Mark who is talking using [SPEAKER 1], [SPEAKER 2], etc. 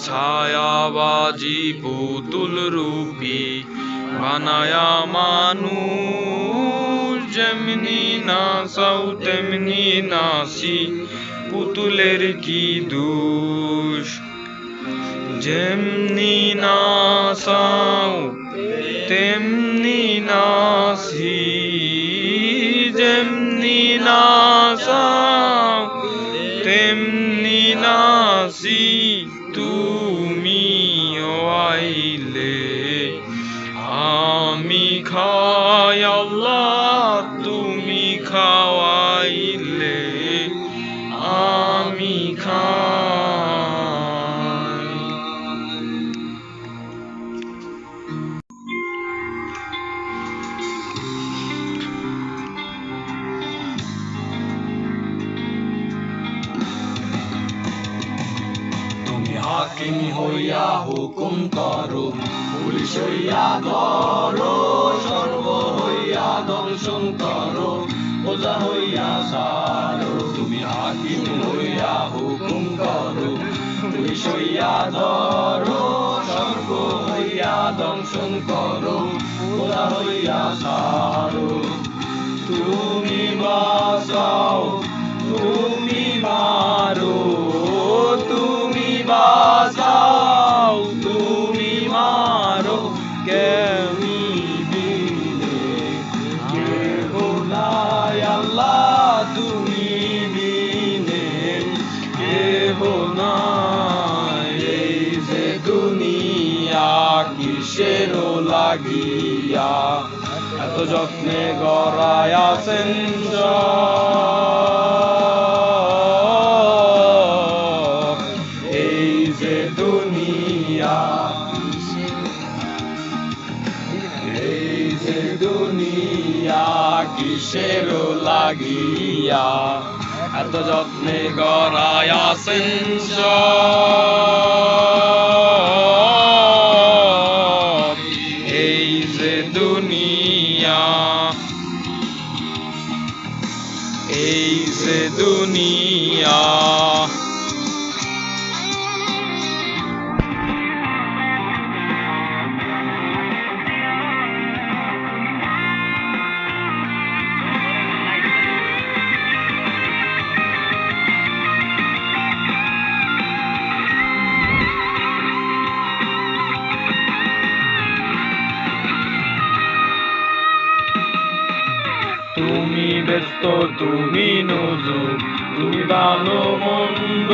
[SPEAKER 1] ছায়াবাজি পুতুল রূপী বানায়া মানুষ, যেমনি নাচাও তেমনি নাচি, পুতুলের কি দোষ। যেমনি নাচাও তেমনি নাচি, যেমনি নাচাও তেমনি নাচি, তুমিও আইলে আমি খাই আল্লাহ, তুমি খাওয়াইলে আমি খাই।
[SPEAKER 2] তুমি হাকিম হইয়া হুকুম করো, পুলিশ হইয়া ধরো, সর্ব হইয়া দংশন করো, ওজা হইয়া সারো। তুমি হাকিম হইয়া হুকুম করো, পুলিশ হইয়া ধরো, সর্ব হইয়া দংশন করো, ওজা হইয়া সারো। তুমি বাঁচাও তুমি মারো, তুমি বাঁচাও তুমি মারো, কেউই বিনে কেহ নাই আল্লাহ, তুমি বিনে কেহ নাই। এই যে দুনিয়া কিসের লাগিয়া এত যত্নে গড়ায় আছেন সব। এই যে দুনিয়া, এই যে দুনিয়া কিসের লাগিয়া এত যত্নে গড়ায় আছেন সব। এই যে দুনিয়া, এই যে দুনিয়া। তুমি ব্যস্ত তুমি নজর, তুমি ভালো মন্দ